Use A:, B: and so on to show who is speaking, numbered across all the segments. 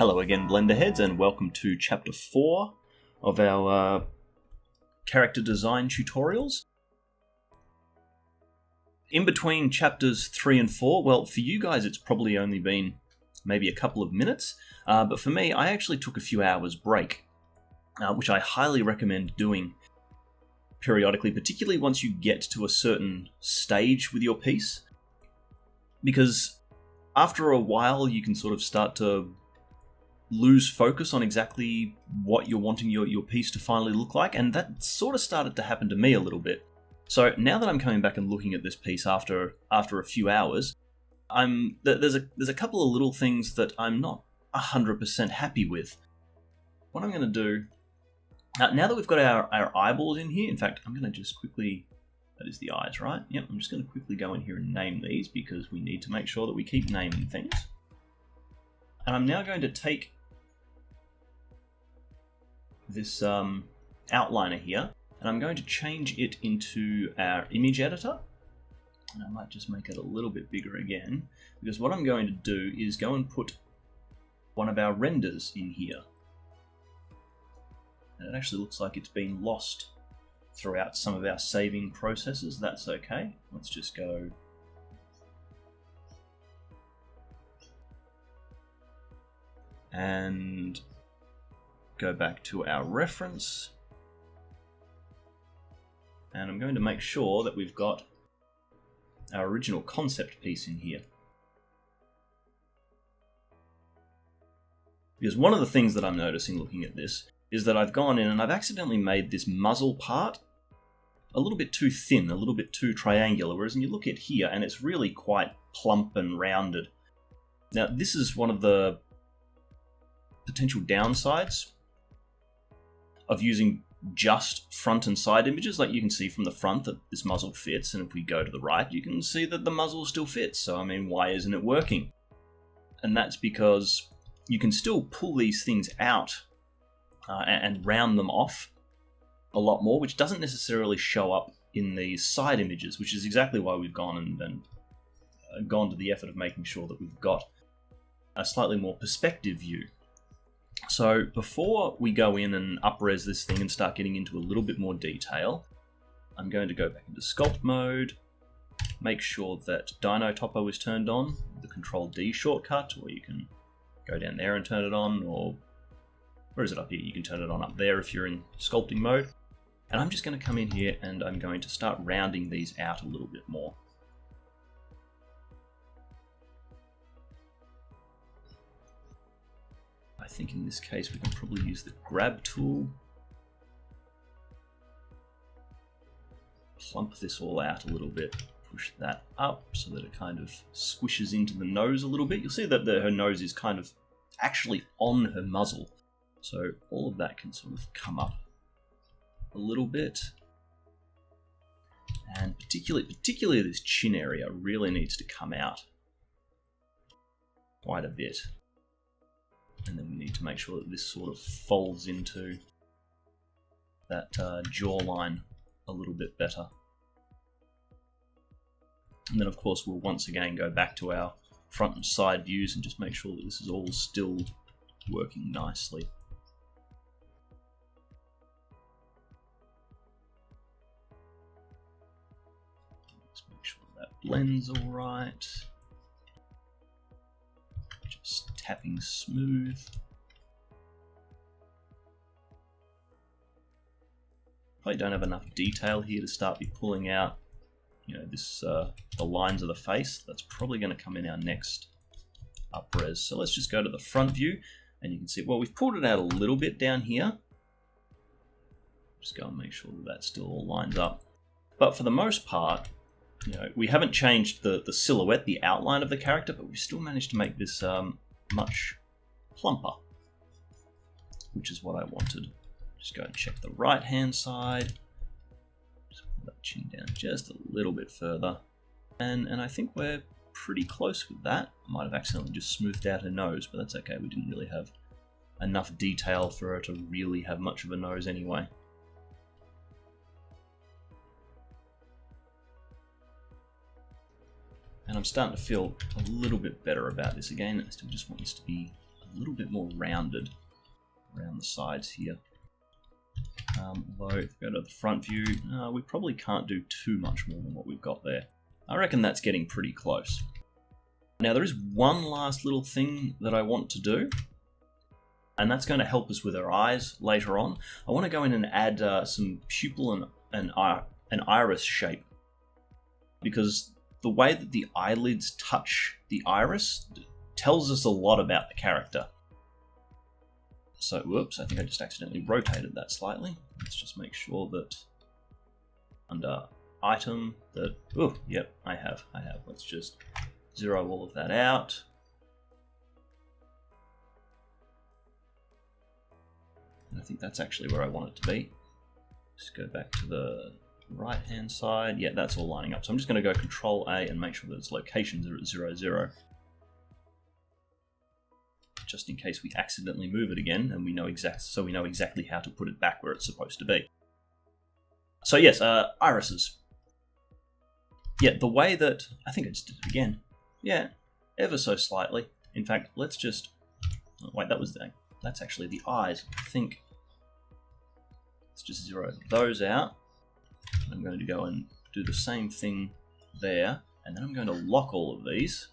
A: Hello again, Blenderheads, and welcome to Chapter 4 of our character design tutorials. In between Chapters 3 and 4, well, for you guys it's probably only been maybe a couple of minutes, but for me, I actually took a few hours break, which I highly recommend doing periodically, particularly once you get to a certain stage with your piece, because after a while you can sort of start to lose focus on exactly what you're wanting your piece to finally look like, and that sort of started to happen to me a little bit. So now that I'm coming back and looking at this piece after a few hours, there's a couple of little things that I'm not 100% happy with. What I'm going to do now that we've got our eyeballs in here, in fact, I'm going to just quickly, that is the eyes, right? Yep, I'm just going to quickly go in here and name these because we need to make sure that we keep naming things. And I'm now going to take this outliner here, and I'm going to change it into our image editor. And I might just make it a little bit bigger again, because what I'm going to do is go and put one of our renders in here. And it actually looks like it's been lost throughout some of our saving processes. That's okay. Let's just go and go back to our reference. And I'm going to make sure that we've got our original concept piece in here. Because one of the things that I'm noticing looking at this is that I've gone in and I've accidentally made this muzzle part a little bit too thin, a little bit too triangular, whereas when you look at here and it's really quite plump and rounded. Now this is one of the potential downsides of using just front and side images. Like you can see from the front that this muzzle fits, and if we go to the right you can see that the muzzle still fits. So I mean, why isn't it working? And that's because you can still pull these things out and round them off a lot more, which doesn't necessarily show up in these side images, which is exactly why we've gone and gone to the effort of making sure that we've got a slightly more perspective view. So before we go in and up-res this thing and start getting into a little bit more detail, I'm going to go back into sculpt mode, make sure that Dino Topo is turned on, the Control-D shortcut, or you can go down there and turn it on, or where is it up here? You can turn it on up there if you're in sculpting mode. And I'm just going to come in here and I'm going to start rounding these out a little bit more. I think in this case we can probably use the grab tool. Plump this all out a little bit. Push that up so that it kind of squishes into the nose a little bit. You'll see that her nose is kind of actually on her muzzle. So all of that can sort of come up a little bit. And particularly this chin area really needs to come out quite a bit. And then we need to make sure that this sort of folds into that jawline a little bit better. And then of course we'll once again go back to our front and side views and just make sure that this is all still working nicely. Let's make sure that blends all right. Just tapping smooth. Probably don't have enough detail here to start be pulling out, you know, this the lines of the face. That's probably going to come in our next up-res. So let's just go to the front view, and you can see, well, we've pulled it out a little bit down here. Just go and make sure that that still all lines up. But for the most part, you know, we haven't changed the silhouette, the outline of the character, but we've still managed to make this much plumper, which is what I wanted. Just go and check the right hand side. Just pull that chin down just a little bit further. And I think we're pretty close with that. I might have accidentally just smoothed out her nose, but that's okay. We didn't really have enough detail for her to really have much of a nose anyway. And I'm starting to feel a little bit better about this again. I still just want this to be a a little bit more rounded around the sides here. Although, if we go to the front view, we probably can't do too much more than what we've got there. I reckon that's getting pretty close. Now, there is one last little thing that I want to do, and that's going to help us with our eyes later on. I want to go in and add some pupil and an iris shape, because the way that the eyelids touch the iris tells us a lot about the character. So, whoops, I think I just accidentally rotated that slightly. Let's just make sure that under item that, oh, yep, I have. Let's just zero all of that out. And I think that's actually where I want it to be. Just go back to the right hand side. Yeah, that's all lining up. So I'm just going to go Control A and make sure that its locations are at 0, 0. Just in case we accidentally move it again, and we know exactly how to put it back where it's supposed to be. So yes, irises. Yeah, the way that I think I just did it again. Yeah, ever so slightly. In fact, let's just wait. That's actually the eyes. I think. Let's just zero those out. I'm going to go and do the same thing there, and then I'm going to lock all of these.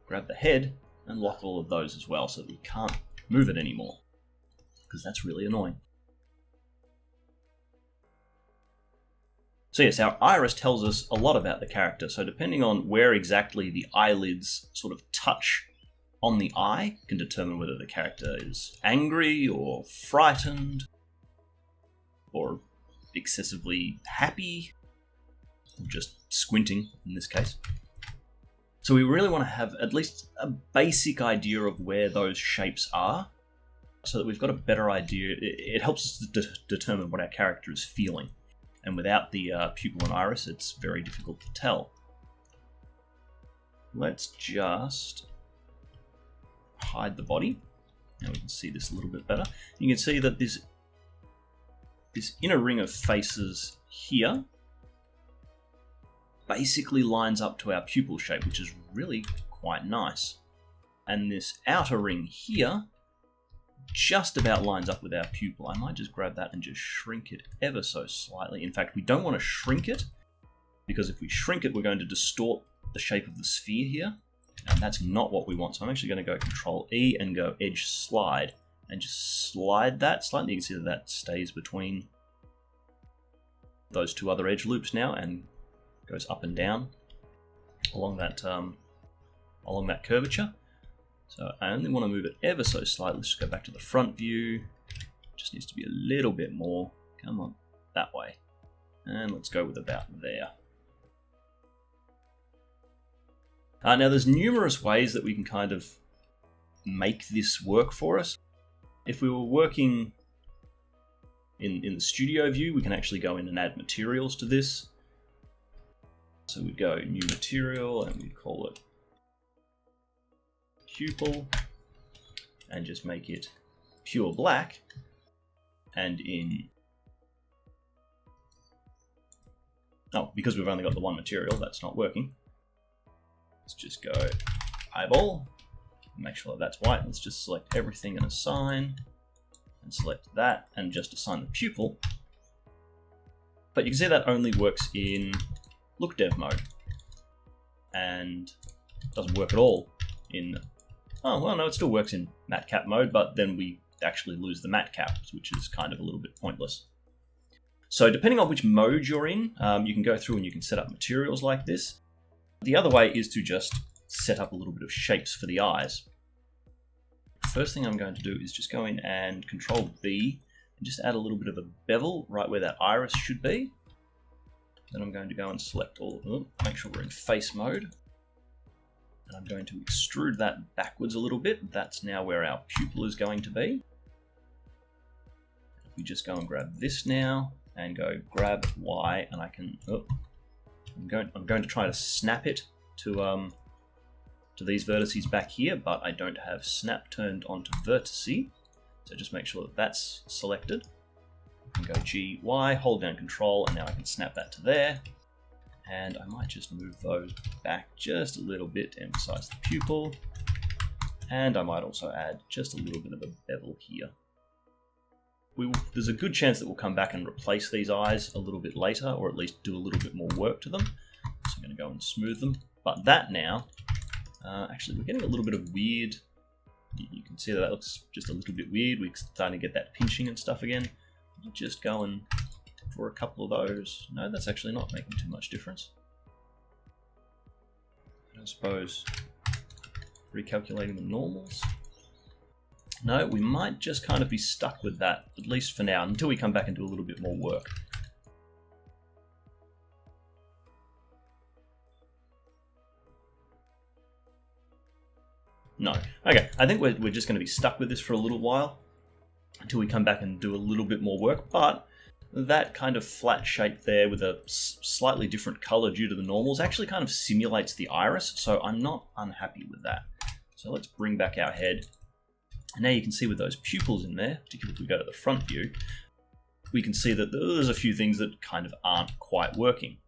A: Grab the head and lock all of those as well so that we can't move it anymore, because that's really annoying. So yes, our iris tells us a lot about the character, so depending on where exactly the eyelids sort of touch on the eye can determine whether the character is angry or frightened or excessively happy or just squinting in this case. So we really want to have at least a basic idea of where those shapes are so that we've got a better idea. It helps us to determine what our character is feeling. And without the pupil and iris, it's very difficult to tell. Let's just hide the body. Now we can see this a little bit better. You can see that this inner ring of faces here basically lines up to our pupil shape, which is really quite nice. And this outer ring here just about lines up with our pupil. I might just grab that and just shrink it ever so slightly. In fact, we don't want to shrink it, because if we shrink it, we're going to distort the shape of the sphere here, and that's not what we want. So I'm actually going to go Control E and go Edge Slide, and just slide that slightly. You can see that that stays between those two other edge loops now, and goes up and down along that curvature. So I only want to move it ever so slightly. Let's just go back to the front view. Just needs to be a little bit more. Come on, that way. And let's go with about there. Now there's numerous ways that we can kind of make this work for us. If we were working in the studio view, we can actually go in and add materials to this. So we'd go New Material and we'd call it Pupil and just make it pure black. And because we've only got the one material, that's not working. Let's just go eyeball, make sure that that's white. Let's just select everything and assign, and select that and just assign the pupil. But you can see that only works in look dev mode and doesn't work at all in, oh well, no, it still works in matte cap mode, but then we actually lose the matte caps, which is kind of a little bit pointless. So depending on which mode you're in, you can go through and you can set up materials like this. The other way is to just set up a little bit of shapes for the eyes. First thing I'm going to do is just go in and Control B and just add a little bit of a bevel right where that iris should be. Then I'm going to go and select all of them, make sure we're in face mode. And I'm going to extrude that backwards a little bit. That's now where our pupil is going to be. If we just go and grab this now and go grab Y, and I can, I'm going to try to snap it to these vertices back here, but I don't have snap turned onto vertice. So just make sure that that's selected. I can go G, Y, hold down Control, and now I can snap that to there. And I might just move those back just a little bit to emphasize the pupil. And I might also add just a little bit of a bevel here. There's a good chance that we'll come back and replace these eyes a little bit later, or at least do a little bit more work to them. So I'm going to go and smooth them. But that now, actually we're getting a little bit of weird. You can see that looks just a little bit weird. We're starting to get that pinching and stuff again. I'll just go and draw a couple of those. No, that's actually not making too much difference. I suppose recalculating the normals. No, we might just kind of be stuck with that, at least for now, until we come back and do a little bit more work. No. Okay, I think we're just going to be stuck with this for a little while until we come back and do a little bit more work, but that kind of flat shape there with a slightly different color due to the normals actually kind of simulates the iris, so I'm not unhappy with that. So let's bring back our head. And now you can see with those pupils in there, particularly if we go to the front view, we can see that there's a few things that kind of aren't quite working.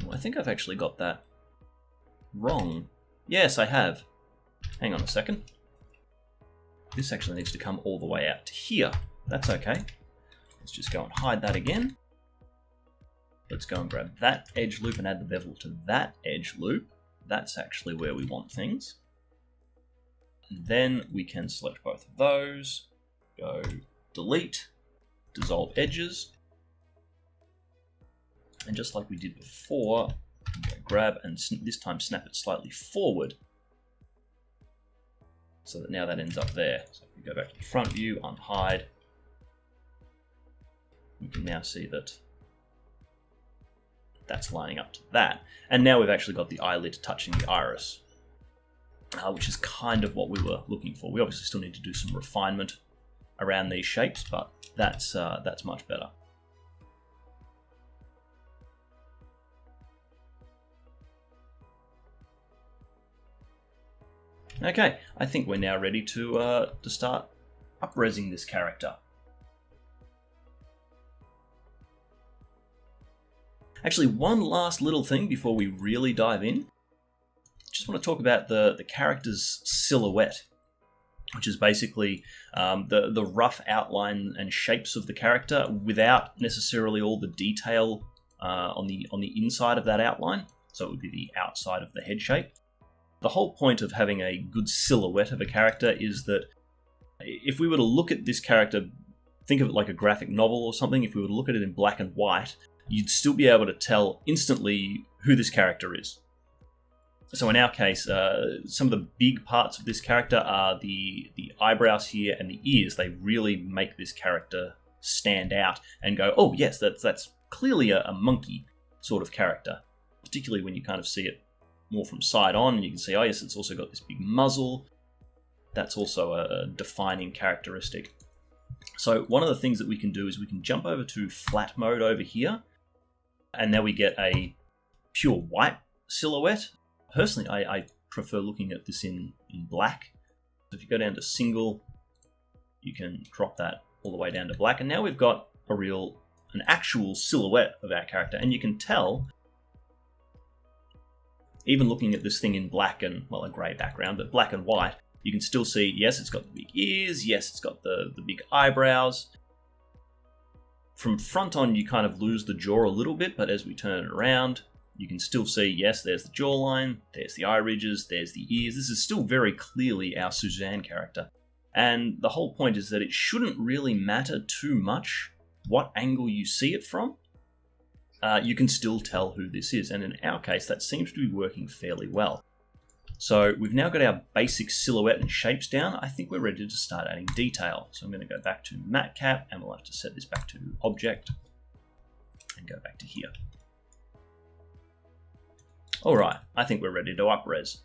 A: Well, I think I've actually got that wrong. Yes, I have. Hang on a second. This actually needs to come all the way out to here. That's okay. Let's just go and hide that again. Let's go and grab that edge loop and add the bevel to that edge loop. That's actually where we want things. And then we can select both of those, go delete, dissolve edges. And just like we did before, grab and this time snap it slightly forward. So that now that ends up there. So if we go back to the front view, unhide, we can now see that that's lining up to that. And now we've actually got the eyelid touching the iris, which is kind of what we were looking for. We obviously still need to do some refinement around these shapes, but that's much better. Okay, I think we're now ready to start up-resing this character. Actually, one last little thing before we really dive in. Just want to talk about the character's silhouette, which is basically the rough outline and shapes of the character without necessarily all the detail on the inside of that outline. So it would be the outside of the head shape. The whole point of having a good silhouette of a character is that if we were to look at this character, think of it like a graphic novel or something, if we were to look at it in black and white, you'd still be able to tell instantly who this character is. So in our case, some of the big parts of this character are the eyebrows here and the ears. They really make this character stand out and go, oh yes, that's clearly a monkey sort of character, particularly when you kind of see it more from side on, and you can see, oh yes, it's also got this big muzzle. That's also a defining characteristic. So one of the things that we can do is we can jump over to flat mode over here, and now we get a pure white silhouette. Personally, I prefer looking at this in black. So if you go down to single, you can drop that all the way down to black, and now we've got an actual silhouette of our character, and you can tell, even looking at this thing in black and, well, a grey background, but black and white, you can still see, yes, it's got the big ears, yes, it's got the big eyebrows. From front on, you kind of lose the jaw a little bit, but as we turn it around, you can still see, yes, there's the jawline, there's the eye ridges, there's the ears. This is still very clearly our Suzanne character. And the whole point is that it shouldn't really matter too much what angle you see it from. You can still tell who this is, and in our case, that seems to be working fairly well. So we've now got our basic silhouette and shapes down. I think we're ready to start adding detail. So I'm going to go back to Matte Cap, and we'll have to set this back to Object, and go back to here. Alright, I think we're ready to up-res.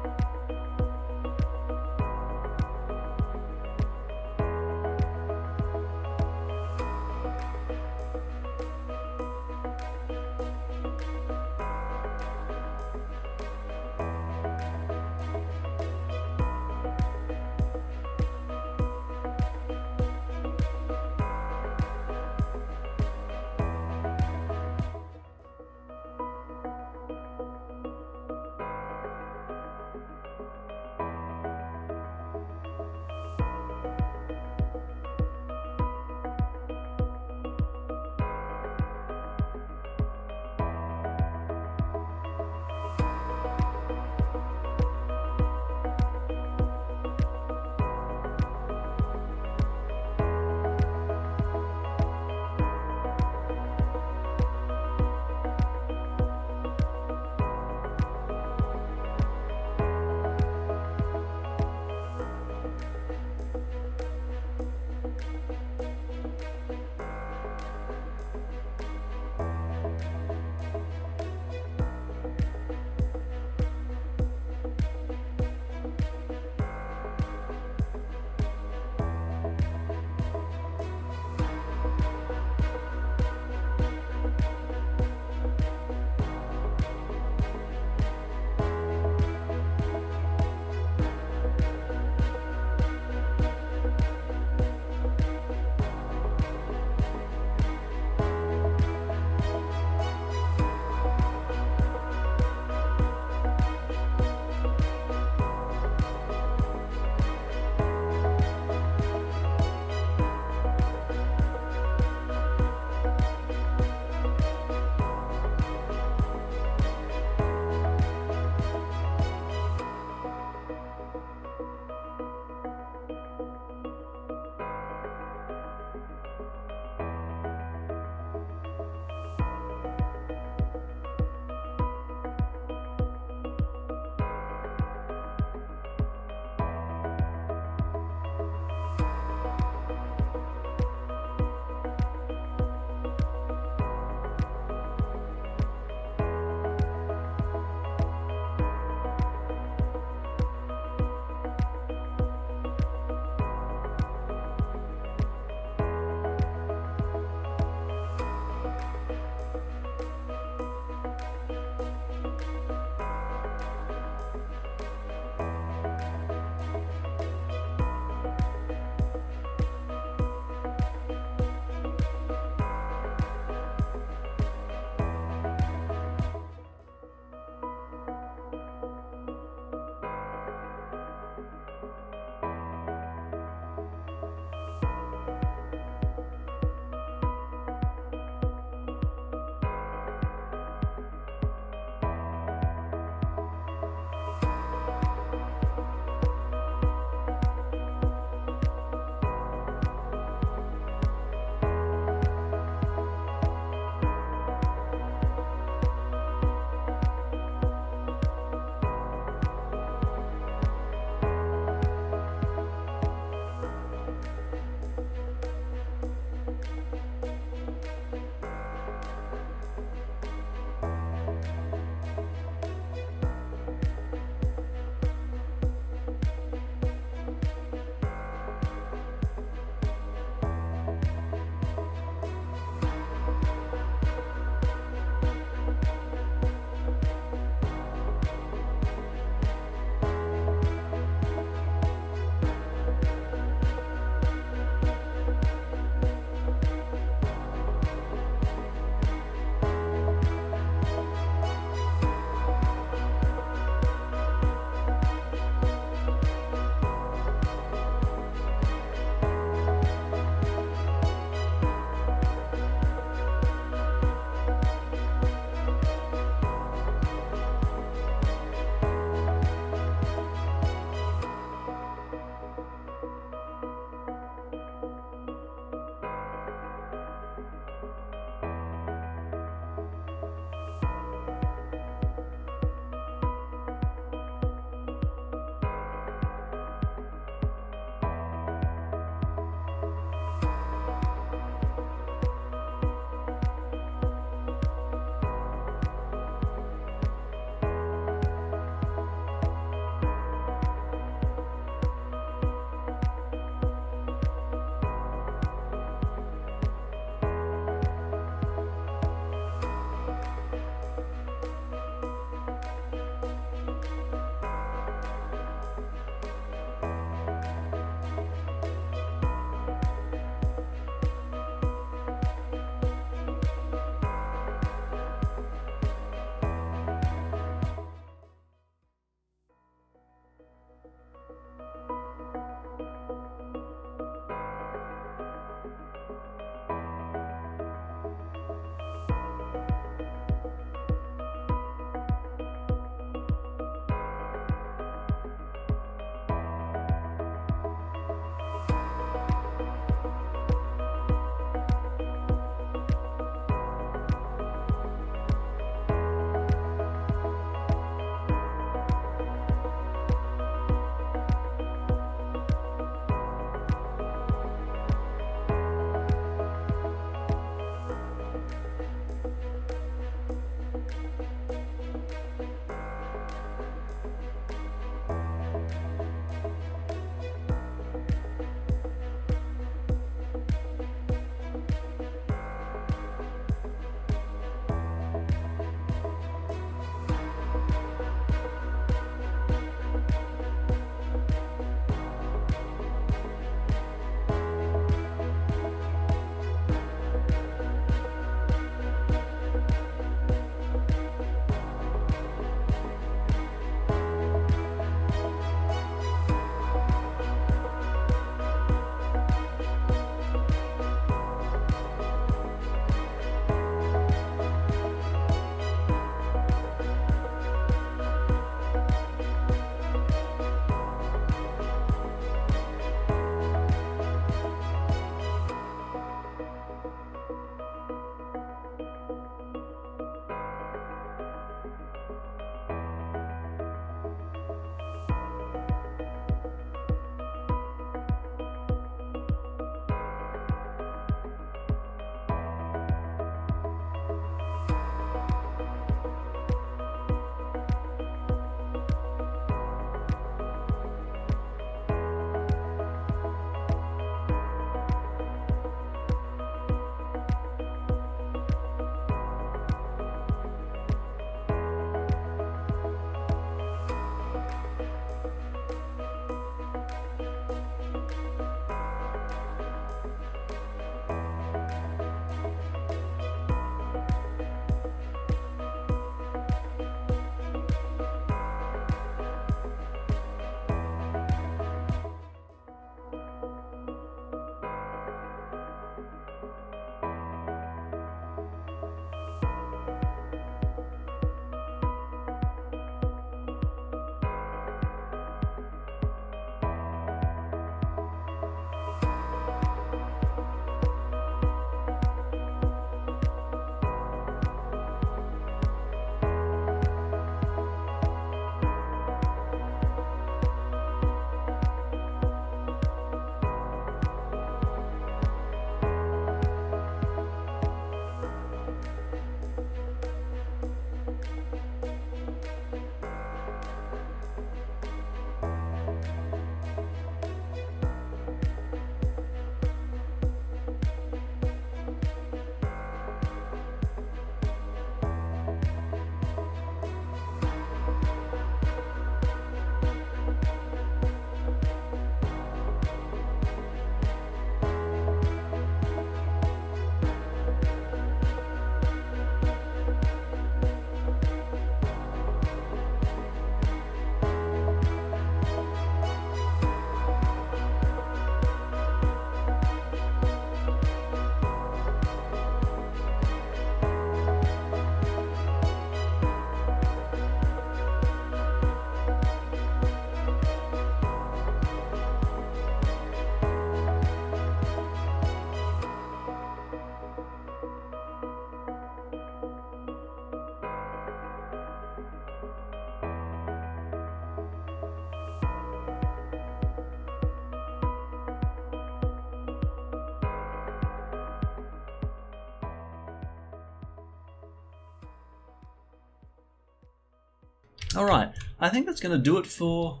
A: Alright, I think that's going to do it for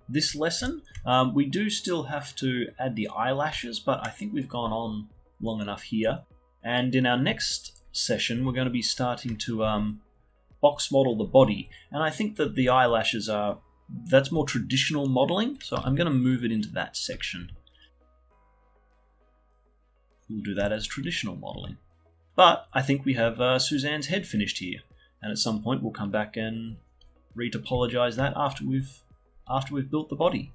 A: this lesson. We do still have to add the eyelashes, but I think we've gone on long enough here. And in our next session, we're going to be starting to box model the body. And I think that the eyelashes that's more traditional modeling, so I'm going to move it into that section. We'll do that as traditional modeling. But I think we have Suzanne's head finished here. And at some point we'll come back and retopologize that after we've built the body.